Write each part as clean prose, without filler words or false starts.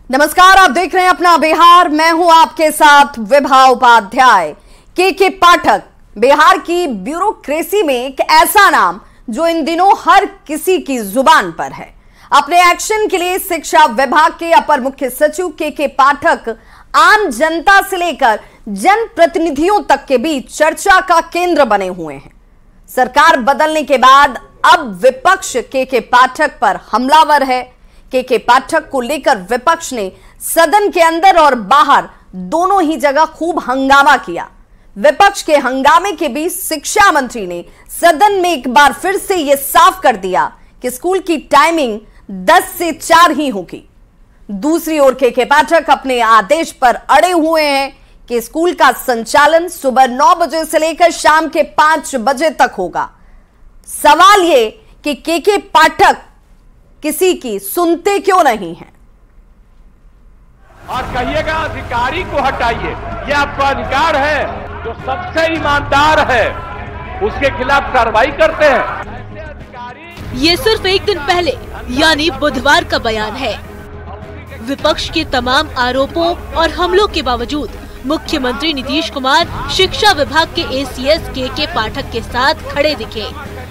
नमस्कार, आप देख रहे हैं अपना बिहार। मैं हूं आपके साथ विभा उपाध्याय। के पाठक बिहार की ब्यूरोक्रेसी में एक ऐसा नाम जो इन दिनों हर किसी की जुबान पर है। अपने एक्शन के लिए शिक्षा विभाग के अपर मुख्य सचिव के पाठक आम जनता से लेकर जनप्रतिनिधियों तक के बीच चर्चा का केंद्र बने हुए हैं। सरकार बदलने के बाद अब विपक्ष के पाठक पर हमलावर है। के पाठक को लेकर विपक्ष ने सदन के अंदर और बाहर दोनों ही जगह खूब हंगामा किया। विपक्ष के हंगामे के बीच शिक्षा मंत्री ने सदन में एक बार फिर से यह साफ कर दिया कि स्कूल की टाइमिंग 10 से 4 ही होगी। दूसरी ओर के पाठक अपने आदेश पर अड़े हुए हैं कि स्कूल का संचालन सुबह 9 बजे से लेकर शाम के 5 बजे तक होगा। सवाल यह कि के पाठक किसी की सुनते क्यों नहीं है? और कहिएगा अधिकारी को हटाइए, यह आपका अधिकार है। जो सबसे ईमानदार है उसके खिलाफ कार्रवाई करते हैं। ये सिर्फ एक दिन पहले यानी बुधवार का बयान है। विपक्ष के तमाम आरोपों और हमलों के बावजूद मुख्यमंत्री नीतीश कुमार शिक्षा विभाग के एसीएस के पाठक के साथ खड़े दिखे।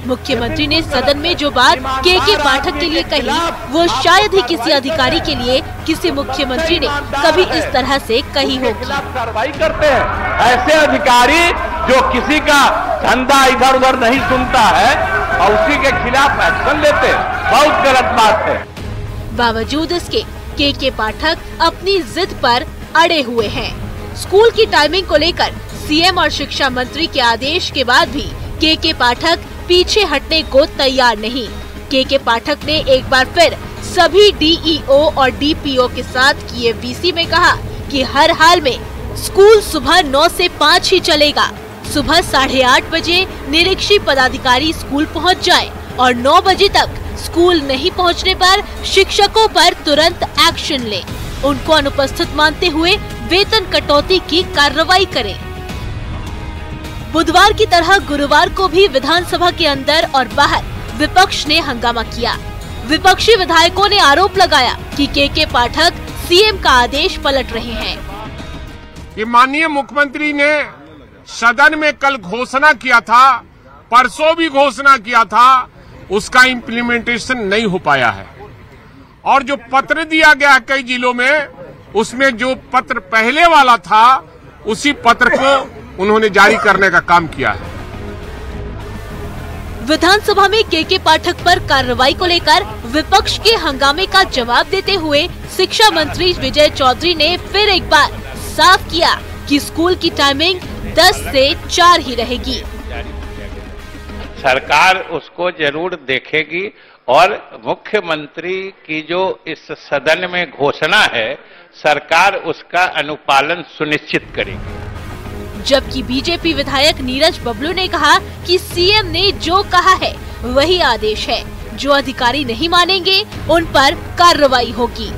मुख्यमंत्री ने सदन में जो बात के पाठक के लिए कही, वो शायद ही किसी अधिकारी के लिए किसी मुख्यमंत्री ने कभी इस तरह से कही होगी। कार्रवाई करते हैं ऐसे अधिकारी जो किसी का धंधा इधर उधर नहीं सुनता है और उसी के खिलाफ एक्शन लेते हैं। बहुत गलत बात है। बावजूद इसके के पाठक अपनी जिद पर अड़े हुए हैं। स्कूल की टाइमिंग को लेकर सीएम और शिक्षा मंत्री के आदेश के बाद भी के पाठक पीछे हटने को तैयार नहीं। के पाठक ने एक बार फिर सभी डीईओ और डीपीओ के साथ किए वीसी में कहा कि हर हाल में स्कूल सुबह 9 से 5 ही चलेगा। सुबह 8:30 बजे निरीक्षी पदाधिकारी स्कूल पहुंच जाएं और 9 बजे तक स्कूल नहीं पहुंचने पर शिक्षकों पर तुरंत एक्शन लें। उनको अनुपस्थित मानते हुए वेतन कटौती की कार्रवाई करें। बुधवार की तरह गुरुवार को भी विधानसभा के अंदर और बाहर विपक्ष ने हंगामा किया। विपक्षी विधायकों ने आरोप लगाया कि के पाठक सीएम का आदेश पलट रहे हैं। कि माननीय मुख्यमंत्री ने सदन में कल घोषणा किया था, परसों भी घोषणा किया था, उसका इम्प्लीमेंटेशन नहीं हो पाया है। और जो पत्र दिया गया कई जिलों में, उसमें जो पत्र पहले वाला था उसी पत्र को उन्होंने जारी करने का काम किया है। विधानसभा में के पाठक पर कार्रवाई को लेकर विपक्ष के हंगामे का जवाब देते हुए शिक्षा मंत्री विजय चौधरी ने फिर एक बार साफ किया कि स्कूल की टाइमिंग 10 से 4 ही रहेगी। सरकार उसको जरूर देखेगी और मुख्यमंत्री की जो इस सदन में घोषणा है, सरकार उसका अनुपालन सुनिश्चित करेगी। जबकि बीजेपी विधायक नीरज बबलू ने कहा कि सीएम ने जो कहा है वही आदेश है। जो अधिकारी नहीं मानेंगे उन पर कार्रवाई होगी।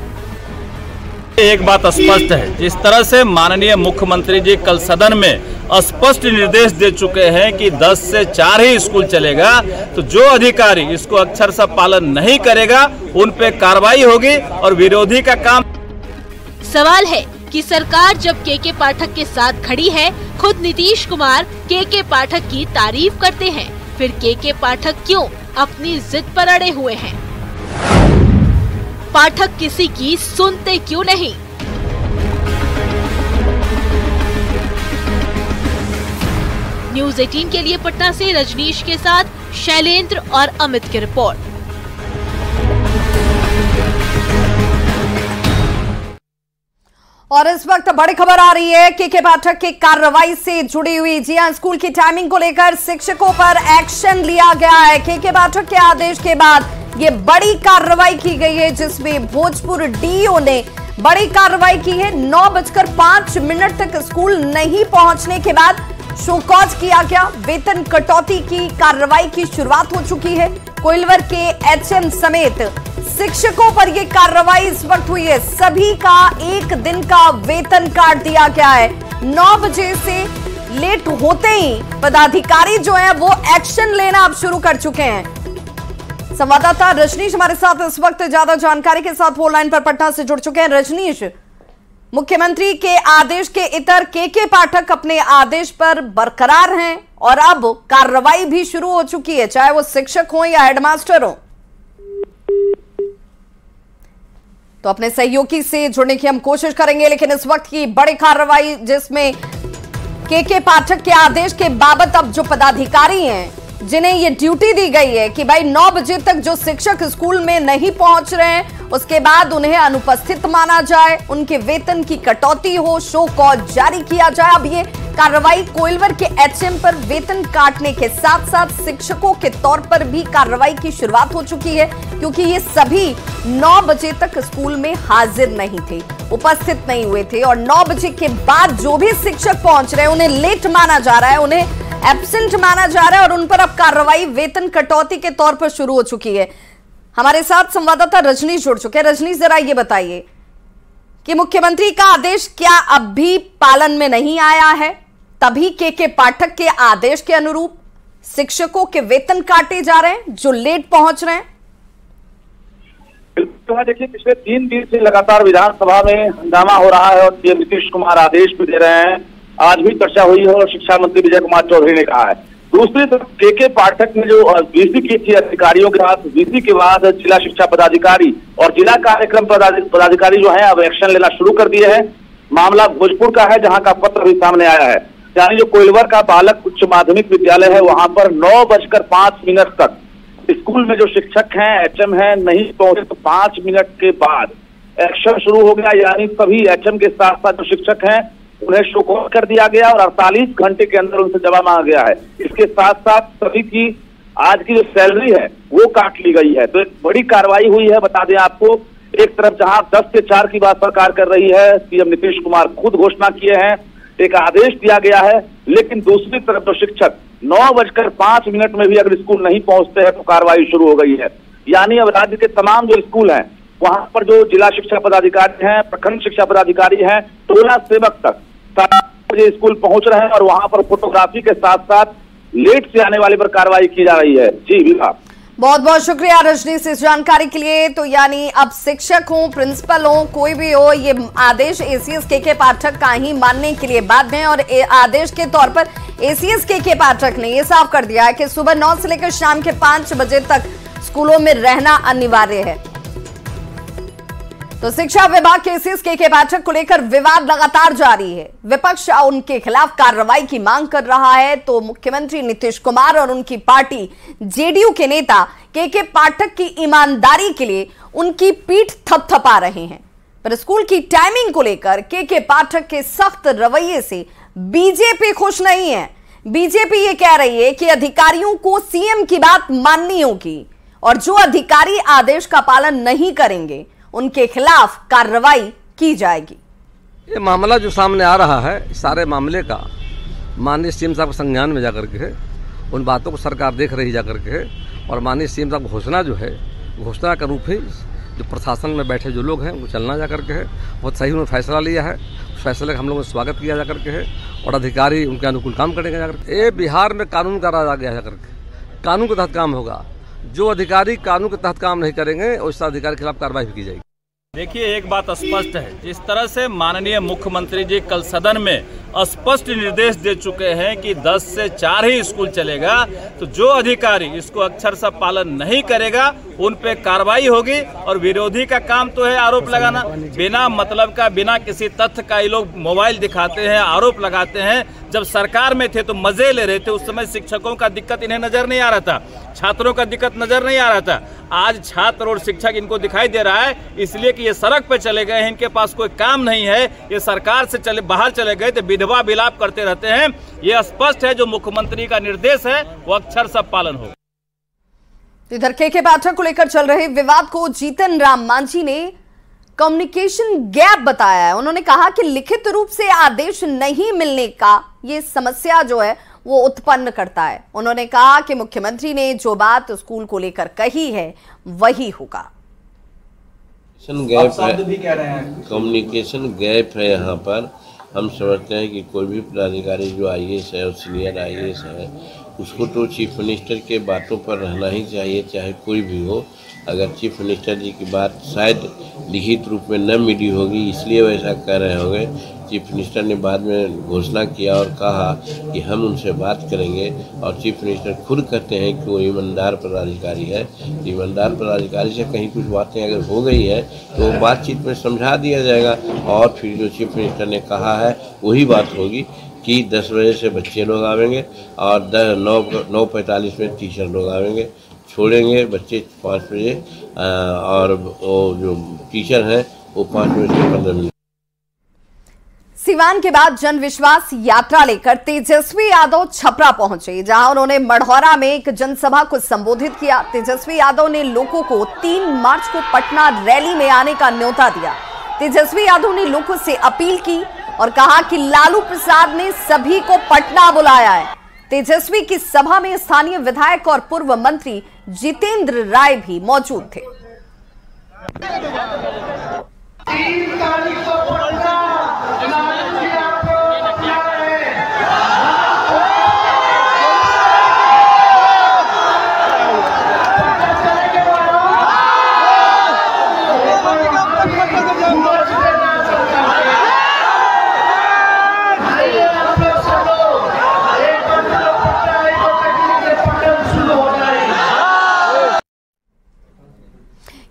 एक बात स्पष्ट है, जिस तरह से माननीय मुख्यमंत्री जी कल सदन में स्पष्ट निर्देश दे चुके हैं कि 10 से 4 ही स्कूल चलेगा, तो जो अधिकारी इसको अक्षरशः पालन नहीं करेगा उन पे कार्रवाई होगी और विरोधी का काम। सवाल है कि सरकार जब के पाठक के साथ खड़ी है, खुद नीतीश कुमार के पाठक की तारीफ करते हैं, फिर के पाठक क्यों अपनी जिद पर अड़े हुए हैं? पाठक किसी की सुनते क्यों नहीं? न्यूज़ 18 के लिए पटना से रजनीश के साथ शैलेंद्र और अमित की रिपोर्ट। और इस वक्त बड़ी खबर आ रही है के पाठक की कार्रवाई से जुड़ी हुई। जी हां, स्कूल की टाइमिंग को लेकर शिक्षकों पर एक्शन लिया गया है। के पाठक के आदेश के बाद ये बड़ी कार्रवाई की गई है, जिसमें भोजपुर डीईओ ने बड़ी कार्रवाई की है। 9:05 तक स्कूल नहीं पहुंचने के बाद शोकॉज किया गया। वेतन कटौती की कार्रवाई की शुरुआत हो चुकी है। कोइलवर के एचएम समेत शिक्षकों पर यह कार्रवाई इस वक्त हुई है। सभी का एक दिन का वेतन काट दिया गया है। 9 बजे से लेट होते ही पदाधिकारी जो है वो एक्शन लेना अब शुरू कर चुके हैं। संवाददाता रजनीश हमारे साथ इस वक्त ज्यादा जानकारी के साथ फोन लाइन पर पटना से जुड़ चुके हैं। रजनीश, मुख्यमंत्री के आदेश के इतर के पाठक अपने आदेश पर बरकरार हैं और अब कार्रवाई भी शुरू हो चुकी है, चाहे वो शिक्षक हो या हेडमास्टर हो। तो अपने सहयोगी से जुड़ने की हम कोशिश करेंगे, लेकिन इस वक्त की बड़ी कार्रवाई जिसमें के पाठक के आदेश के बाबत अब जो पदाधिकारी हैं जिन्हें ये ड्यूटी दी गई है कि भाई 9 बजे तक जो शिक्षक स्कूल में नहीं पहुंच रहे हैं उसके बाद उन्हें अनुपस्थित माना जाए, उनके वेतन की कटौती हो, शो कॉज जारी किया जाए। अब ये कार्रवाई कोइलवर के एचएम पर वेतन काटने के साथ साथ शिक्षकों के तौर पर भी कार्रवाई की शुरुआत हो चुकी है, क्योंकि ये सभी 9 बजे तक स्कूल में हाजिर नहीं थे, उपस्थित नहीं हुए थे और 9 बजे के बाद जो भी शिक्षक पहुंच रहे हैं उन्हें लेट माना जा रहा है, उन्हें एब्सेंट माना जा रहा है और उन पर अब कार्रवाई वेतन कटौती के तौर पर शुरू हो चुकी है। हमारे साथ संवाददाता रजनीश जुड़ चुके हैं। रजनीश, जरा ये बताइए कि मुख्यमंत्री का आदेश क्या अब भी पालन में नहीं आया है, तभी के पाठक के आदेश के अनुरूप शिक्षकों के वेतन काटे जा रहे हैं जो लेट पहुंच रहे हैं? देखिए, पिछले 3 दिन से लगातार विधानसभा में हंगामा हो रहा है और सीएम नीतीश कुमार आदेश भी दे रहे हैं। आज भी चर्चा हुई है और शिक्षा मंत्री विजय कुमार चौधरी ने कहा है। दूसरी तरफ के पाठक ने जो वीसी की थी अधिकारियों के साथ, वीसी के बाद जिला शिक्षा पदाधिकारी और जिला कार्यक्रम पदाधिकारी जो है अब एक्शन लेना शुरू कर दिए हैं। मामला भोजपुर का है, जहां का पत्र भी सामने आया है। यानी जो कोइलवर का बालक उच्च माध्यमिक विद्यालय है, वहां पर 9:05 तक स्कूल में जो शिक्षक हैं, एचएम हैं, नहीं पहुंचे तो 5 मिनट के बाद एक्शन शुरू हो गया। यानी सभी एचएम के साथ साथ जो शिक्षक हैं उन्हें शो कॉज कर दिया गया और 48 घंटे के अंदर उनसे जवाब मांगा गया है। इसके साथ साथ सभी की आज की जो सैलरी है वो काट ली गई है। तो एक बड़ी कार्रवाई हुई है। बता दें आपको, एक तरफ जहां 10 से 4 की बात सरकार कर रही है, सीएम नीतीश कुमार खुद घोषणा किए हैं, एक आदेश दिया गया है, लेकिन दूसरी तरफ जो शिक्षक 9:05 में भी अगर स्कूल नहीं पहुंचते हैं तो कार्रवाई शुरू हो गई है। यानी अब राज्य के तमाम जो स्कूल हैं वहां पर जो जिला शिक्षा पदाधिकारी हैं, प्रखंड शिक्षा पदाधिकारी हैं, टोला सेवक तक 7 बजे स्कूल पहुंच रहे हैं और वहां पर फोटोग्राफी के साथ साथ लेट से आने वाले पर कार्रवाई की जा रही है। जी विभा, बहुत बहुत शुक्रिया रजनीश इस जानकारी के लिए। तो यानी अब शिक्षक हो, प्रिंसिपल हो, कोई भी हो, ये आदेश एसीएस के पाठक का ही मानने के लिए बाध्य है और आदेश के तौर पर एसीएस के पाठक ने ये साफ कर दिया है कि सुबह 9 से लेकर शाम के 5 बजे तक स्कूलों में रहना अनिवार्य है। तो शिक्षा विभाग के एसीएस के पाठक को लेकर विवाद लगातार जारी है। विपक्ष उनके खिलाफ कार्रवाई की मांग कर रहा है, तो मुख्यमंत्री नीतीश कुमार और उनकी पार्टी जेडीयू के नेता के पाठक की ईमानदारी के लिए उनकी पीठ थपथपा रहे हैं। पर स्कूल की टाइमिंग को लेकर के पाठक के सख्त रवैये से बीजेपी खुश नहीं है। बीजेपी ये कह रही है कि अधिकारियों को सीएम की बात माननी होगी और जो अधिकारी आदेश का पालन नहीं करेंगे उनके खिलाफ कार्रवाई की जाएगी। ये मामला जो सामने आ रहा है, सारे मामले का माननीय सीएम साहब के संज्ञान में जाकर के है, उन बातों को सरकार देख रही जाकर के है और माननीय सीएम साहब घोषणा जो है, घोषणा का रूप है जो प्रशासन में बैठे जो लोग हैं वो चलना जा करके है। बहुत सही उन्होंने फैसला लिया है, उस फैसले का हम लोगों ने स्वागत किया जा करके है और अधिकारी उनके अनुकूल काम करेंगे जाकर। ये बिहार में कानून का राज आ गया जाकर के, कानून के तहत काम होगा। जो अधिकारी कानून के तहत काम नहीं करेंगे उस अधिकारी के खिलाफ कार्रवाई भी की जाएगी। देखिए, एक बात स्पष्ट है, जिस तरह से माननीय मुख्यमंत्री जी कल सदन में स्पष्ट निर्देश दे चुके हैं कि 10 से 4 ही स्कूल चलेगा, तो जो अधिकारी इसको अक्षर से पालन नहीं करेगा उन पे कार्रवाई होगी। और विरोधी का काम तो है आरोप लगाना, बिना मतलब का, बिना किसी तथ्य का ये लोग मोबाइल दिखाते हैं, आरोप लगाते हैं। जब सरकार में थे तो मजे ले रहे थे, उस समय शिक्षकों का दिक्कत इन्हें नजर नहीं आ रहा था, छात्रों का दिक्कत नजर नहीं आ रहा था। आज छात्र और शिक्षक इनको दिखाई दे रहा है, इसलिए कि ये सड़क पे चले गए हैं, इनके पास कोई काम नहीं है, ये सरकार से बाहर चले गए तो विधवा विलाप करते रहते हैं। ये स्पष्ट है जो मुख्यमंत्री का निर्देश है वो अक्षर सब पालन हो। इधर के पाठक को लेकर चल रहे विवाद को जीतन राम मांझी ने कम्युनिकेशन गैप बताया है। उन्होंने कहा कि लिखित रूप से आदेश नहीं मिलने का ये समस्या जो है वो उत्पन्न करता है। उन्होंने कहा कि मुख्यमंत्री ने जो बात स्कूल को लेकर कही है वही होगा। कम्युनिकेशन गैप है यहाँ पर। हम समझते हैं कि कोई भी पदाधिकारी जो आईएएस है और सीनियर आईएएस है उसको तो चीफ मिनिस्टर के बातों पर रहना ही चाहिए, चाहे कोई भी हो। अगर चीफ मिनिस्टर जी की बात शायद लिखित रूप में न मिली होगी, इसलिए वैसा कह रहे होंगे। चीफ मिनिस्टर ने बाद में घोषणा किया और कहा कि हम उनसे बात करेंगे, और चीफ मिनिस्टर खुद कहते हैं कि वो ईमानदार पदाधिकारी है। ईमानदार पदाधिकारी से कहीं कुछ बातें अगर हो गई है तो बातचीत में समझा दिया जाएगा, और फिर जो चीफ मिनिस्टर ने कहा है वही बात होगी कि 10 बजे से बच्चे लोग आवेंगे और 9:45 में टीचर लोग आवेंगे, छोड़ेंगे बच्चे 5 बजे, और वो जो टीचर हैं वो 5:15 सिवान के बाद जन विश्वास यात्रा लेकर तेजस्वी यादव छपरा पहुंचे, जहां उन्होंने मढ़ौरा में एक जनसभा को संबोधित किया। तेजस्वी यादव ने लोगों को 3 मार्च को पटना रैली में आने का न्योता दिया। तेजस्वी यादव ने लोगों से अपील की और कहा कि लालू प्रसाद ने सभी को पटना बुलाया है। तेजस्वी की सभा में स्थानीय विधायक और पूर्व मंत्री जितेंद्र राय भी मौजूद थे।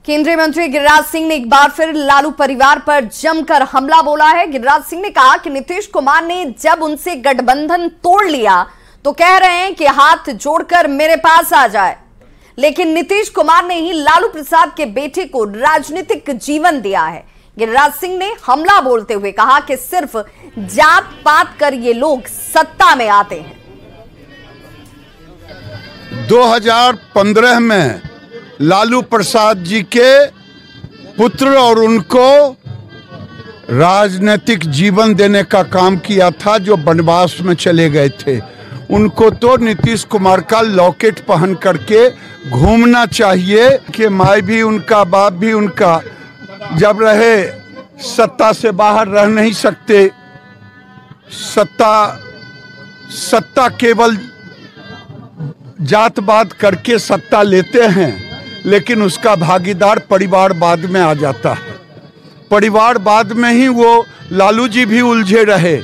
केंद्रीय मंत्री गिरिराज सिंह ने एक बार फिर लालू परिवार पर जमकर हमला बोला है। गिरिराज सिंह ने कहा कि नीतीश कुमार ने जब उनसे गठबंधन तोड़ लिया तो कह रहे हैं कि हाथ जोड़कर मेरे पास आ जाए, लेकिन नीतीश कुमार ने ही लालू प्रसाद के बेटे को राजनीतिक जीवन दिया है। गिरिराज सिंह ने हमला बोलते हुए कहा कि सिर्फ जात पात कर ये लोग सत्ता में आते हैं। 2015 में लालू प्रसाद जी के पुत्र और उनको राजनीतिक जीवन देने का काम किया था, जो वनवास में चले गए थे। उनको तो नीतीश कुमार का लॉकेट पहन करके घूमना चाहिए कि माई भी उनका, बाप भी उनका, जब रहे सत्ता से बाहर रह नहीं सकते। सत्ता केवल जातवाद करके सत्ता लेते हैं, लेकिन उसका भागीदार परिवारवाद में आ जाता है। परिवारवाद में ही वो लालू जी भी उलझे रहे,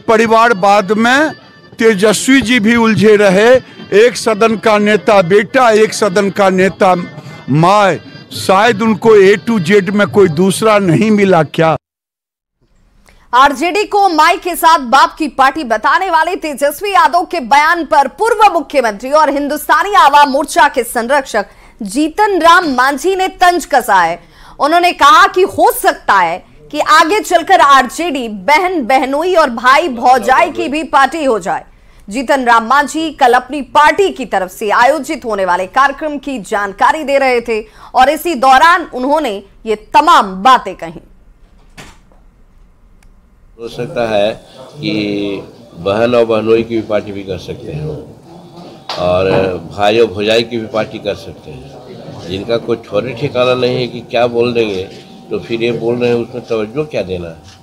परिवारवाद में तेजस्वी जी भी उलझे रहे। एक सदन का नेता बेटा, एक सदन का नेता माँ, शायद उनको A to Z में कोई दूसरा नहीं मिला क्या? आरजेडी को माई के साथ बाप की पार्टी बताने वाले तेजस्वी यादव के बयान पर पूर्व मुख्यमंत्री और हिंदुस्तानी आवाम मोर्चा के संरक्षक जीतन राम मांझी ने तंज कसा है। उन्होंने कहा कि हो सकता है कि आगे चलकर आरजेडी बहन बहनोई और भाई भौजाई की भी पार्टी हो जाए। जीतन राम मांझी कल अपनी पार्टी की तरफ से आयोजित होने वाले कार्यक्रम की जानकारी दे रहे थे और इसी दौरान उन्होंने ये तमाम बातें कही। हो सकता है कि बहन और बहनोई की भी पार्टी भी कर सकते हैं, और भाई और भौजाई की भी पार्टी कर सकते हैं। जिनका कोई ठौरे ठिकाना नहीं है कि क्या बोल देंगे, तो फिर ये बोल रहे हैं, उसमें तवज्जो क्या देना है।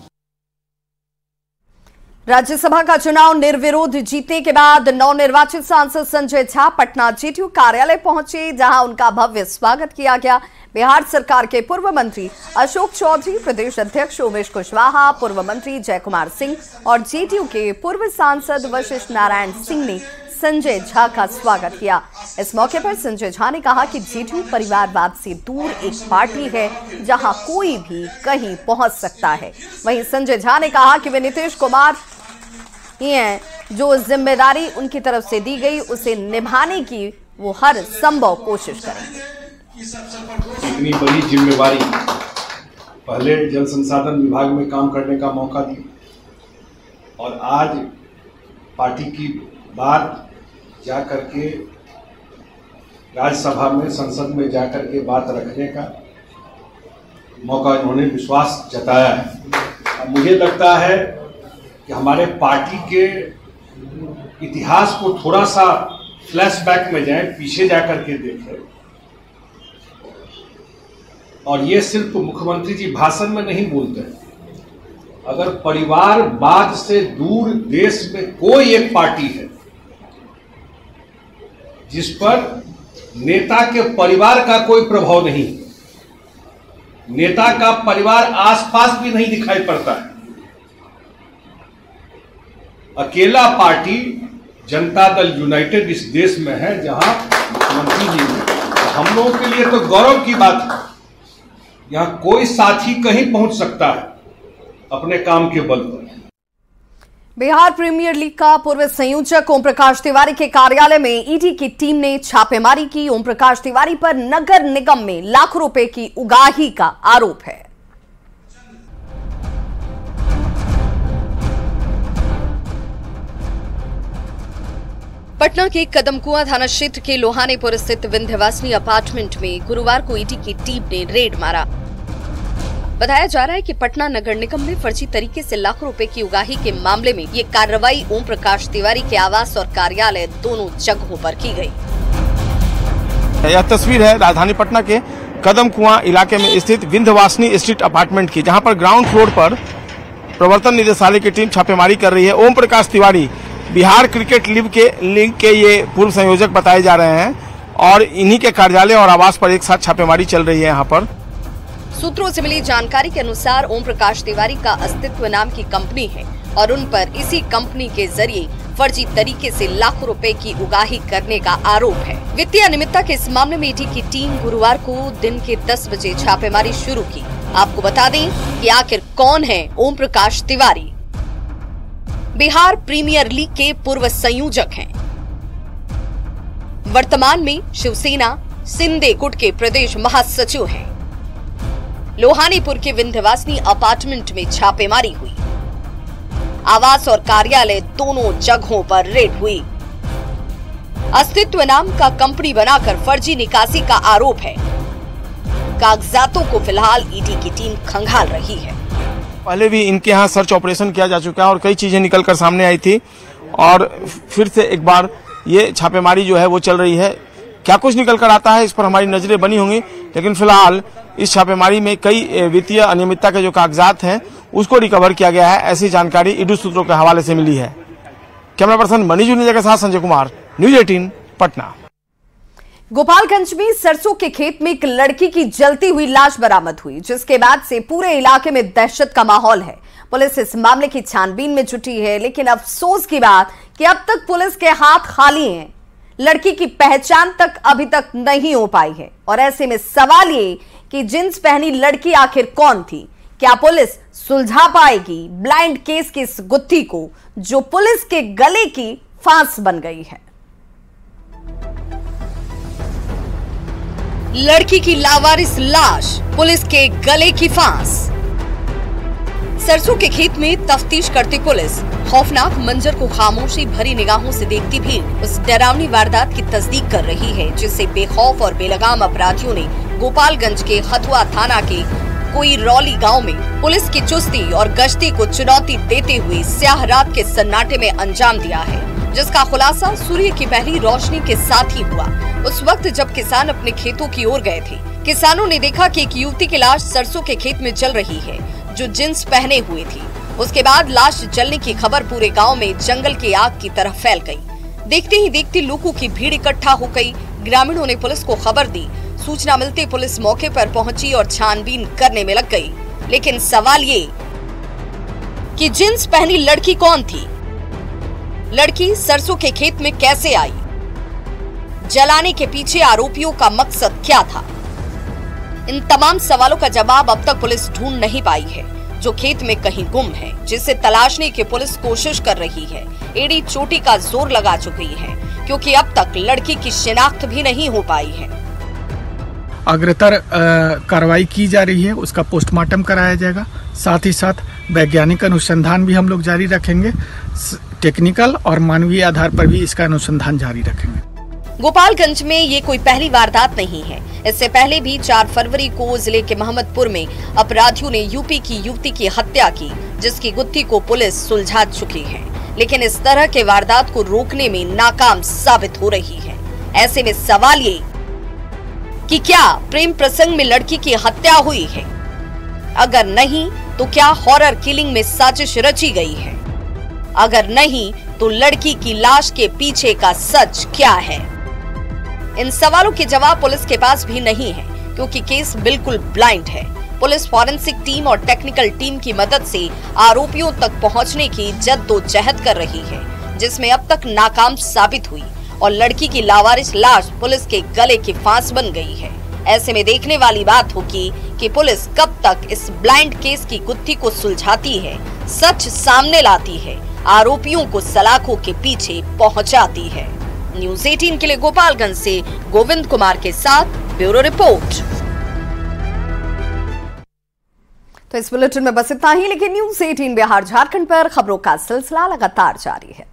राज्यसभा का चुनाव निर्विरोध जीतने के बाद नवनिर्वाचित सांसद संजय झा पटना जेडीयू कार्यालय पहुंचे, जहां उनका भव्य स्वागत किया गया। बिहार सरकार के पूर्व मंत्री अशोक चौधरी, प्रदेश अध्यक्ष उमेश कुशवाहा, पूर्व मंत्री जय कुमार सिंह और जेडीयू के पूर्व सांसद वशिष्ठ नारायण सिंह ने संजय झा का स्वागत किया। इस मौके पर संजय झा ने कहा कि जेडीयू परिवारवाद से दूर एक पार्टी है जहां कोई भी कहीं पहुंच सकता है। वहीं संजय झा ने कहा कि वे नीतीश कुमार ही हैं, जो जिम्मेदारी उनकी तरफ से दी गई उसे निभाने की वो हर संभव कोशिश करेंगे। इतनी बड़ी जिम्मेवारी, पहले जल संसाधन विभाग में काम करने का मौका दिया और आज पार्टी की बात जा करके राज्यसभा में, संसद में जाकर के बात रखने का मौका इन्होंने विश्वास जताया है। मुझे लगता है कि हमारे पार्टी के इतिहास को थोड़ा सा फ्लैशबैक में जाएं, पीछे जाकर के देखें, और ये सिर्फ मुख्यमंत्री जी भाषण में नहीं बोलते हैं। अगर परिवारवाद से दूर देश में कोई एक पार्टी है जिस पर नेता के परिवार का कोई प्रभाव नहीं, नेता का परिवार आसपास भी नहीं दिखाई पड़ता है। अकेला पार्टी जनता दल यूनाइटेड इस देश में है जहां मुख्यमंत्री जी हैं। हम लोगों के लिए तो गौरव की बात है, यहां कोई साथी कहीं पहुंच सकता है अपने काम के बल पर। बिहार प्रीमियर लीग का पूर्व संयोजक ओम प्रकाश तिवारी के कार्यालय में ईडी की टीम ने छापेमारी की। ओम प्रकाश तिवारी पर नगर निगम में लाखों रुपए की उगाही का आरोप है। पटना के कदमकुआं थाना क्षेत्र के लोहानीपुर स्थित विंध्यवासिनी अपार्टमेंट में गुरुवार को ईडी की टीम ने रेड मारा। बताया जा रहा है कि पटना नगर निगम में फर्जी तरीके से लाखों रुपए की उगाही के मामले में ये कार्रवाई ओम प्रकाश तिवारी के आवास और कार्यालय दोनों जगहों पर की गई। यह तस्वीर है राजधानी पटना के कदमकुआं इलाके में स्थित विंध्यवासिनी स्ट्रीट अपार्टमेंट की, जहां पर ग्राउंड फ्लोर पर प्रवर्तन निदेशालय की टीम छापेमारी कर रही है। ओम प्रकाश तिवारी बिहार क्रिकेट लीग के ये पूर्व संयोजक बताए जा रहे हैं और इन्हीं के कार्यालय और आवास पर एक साथ छापेमारी चल रही है। यहाँ पर सूत्रों से मिली जानकारी के अनुसार ओम प्रकाश तिवारी का अस्तित्व नाम की कंपनी है और उन पर इसी कंपनी के जरिए फर्जी तरीके से लाखों रुपए की उगाही करने का आरोप है। वित्तीय अनियमितता के इस मामले में ईडी की टीम गुरुवार को दिन के 10 बजे छापेमारी शुरू की। आपको बता दें कि आखिर कौन है ओम प्रकाश तिवारी। बिहार प्रीमियर लीग के पूर्व संयोजक हैं। वर्तमान में शिवसेना सिंदे गुट के प्रदेश महासचिव हैं। लोहानीपुर के विंध्यवासिनी अपार्टमेंट में छापेमारी हुई। आवास और कार्यालय दोनों जगहों पर रेड हुई। अस्तित्व नाम का कंपनी बनाकर फर्जी निकासी का आरोप है। कागजातों को फिलहाल ईडी की टीम खंगाल रही है। पहले भी इनके यहाँ सर्च ऑपरेशन किया जा चुका है और कई चीजें निकलकर सामने आई थी और फिर से एक बार ये छापेमारी जो है वो चल रही है। क्या कुछ निकल कर आता है इस पर हमारी नजरें बनी होंगी, लेकिन फिलहाल इस छापेमारी में कई वित्तीय अनियमितता के जो कागजात हैं उसको रिकवर किया गया है, ऐसी जानकारी ईडी सूत्रों के हवाले से मिली है। कैमरा पर्सन मनीष जुनेजा के साथ संजय कुमार, न्यूज 18 पटना। गोपालगंज में सरसों के खेत में एक लड़की की जलती हुई लाश बरामद हुई, जिसके बाद से पूरे इलाके में दहशत का माहौल है। पुलिस इस मामले की छानबीन में जुटी है, लेकिन अफसोस की बात कि अब तक पुलिस के हाथ खाली हैं। लड़की की पहचान तक अभी तक नहीं हो पाई है और ऐसे में सवाल ये कि जींस पहनी लड़की आखिर कौन थी। क्या पुलिस सुलझा पाएगी ब्लाइंड केस की इस गुत्थी को, जो पुलिस के गले की फांस बन गई है। लड़की की लावारिस लाश, पुलिस के गले की फांस। सरसों के खेत में तफ्तीश करती पुलिस खौफनाक मंजर को खामोशी भरी निगाहों से देखती भीड़ उस डरावनी वारदात की तस्दीक कर रही है, जिससे बेखौफ और बेलगाम अपराधियों ने गोपालगंज के हथुआ थाना के कोई रौली गांव में पुलिस की चुस्ती और गश्ती को चुनौती देते हुए स्याह रात के सन्नाटे में अंजाम दिया है, जिसका खुलासा सूर्य की पहली रोशनी के साथ ही हुआ। उस वक्त जब किसान अपने खेतों की ओर गए थे, किसानों ने देखा कि एक युवती की लाश सरसों के खेत में जल रही है, जो जींस पहने हुए थी। उसके बाद लाश जलने की खबर पूरे गांव में जंगल की आग की तरह फैल गई। देखते ही देखते लोगों की भीड़ इकट्ठा हो गई। ग्रामीणों ने पुलिस को खबर दी। सूचना मिलते पुलिस मौके पर पहुंची और छानबीन करने में लग गई। लेकिन सवाल ये कि जींस पहनी लड़की कौन थी? लड़की सरसों के खेत में कैसे आई? जलाने के पीछे आरोपियों का मकसद क्या था? इन तमाम सवालों का जवाब अब तक पुलिस ढूंढ नहीं पाई है, जो खेत में कहीं गुम है, जिसे तलाशने की पुलिस कोशिश कर रही है। ईडी चोटी का जोर लगा चुकी है, क्योंकि अब तक लड़की की शिनाख्त भी नहीं हो पाई है। अग्रतर कार्रवाई की जा रही है, उसका पोस्टमार्टम कराया जाएगा। साथ ही साथ वैज्ञानिक अनुसंधान भी हम लोग जारी रखेंगे। टेक्निकल और मानवीय आधार पर भी इसका अनुसंधान जारी रखेंगे। गोपालगंज में ये कोई पहली वारदात नहीं है। इससे पहले भी 4 फरवरी को जिले के मोहम्मदपुर में अपराधियों ने यूपी की युवती की हत्या की, जिसकी गुत्थी को पुलिस सुलझा चुकी है, लेकिन इस तरह के वारदात को रोकने में नाकाम साबित हो रही है। ऐसे में सवाल ये कि क्या प्रेम प्रसंग में लड़की की हत्या हुई है? अगर नहीं तो क्या हॉरर किलिंग में साजिश रची गई है? अगर नहीं तो लड़की की लाश के पीछे का सच क्या है? इन सवालों के जवाब पुलिस के पास भी नहीं है, क्योंकि केस बिल्कुल ब्लाइंड है। पुलिस फॉरेंसिक टीम और टेक्निकल टीम की मदद से आरोपियों तक पहुंचने की जद्दोजहद कर रही है, जिसमें अब तक नाकाम साबित हुई और लड़की की लावारिस लाश पुलिस के गले की फांस बन गई है। ऐसे में देखने वाली बात होगी कि पुलिस कब तक इस ब्लाइंड केस की गुत्थी को सुलझाती है, सच सामने लाती है, आरोपियों को सलाखों के पीछे पहुंचाती है। न्यूज़ 18 के लिए गोपालगंज से गोविंद कुमार के साथ ब्यूरो रिपोर्ट। तो इस बुलेटिन में बस इतना ही, लेकिन न्यूज़ 18 बिहार झारखंड पर खबरों का सिलसिला लगातार जारी है।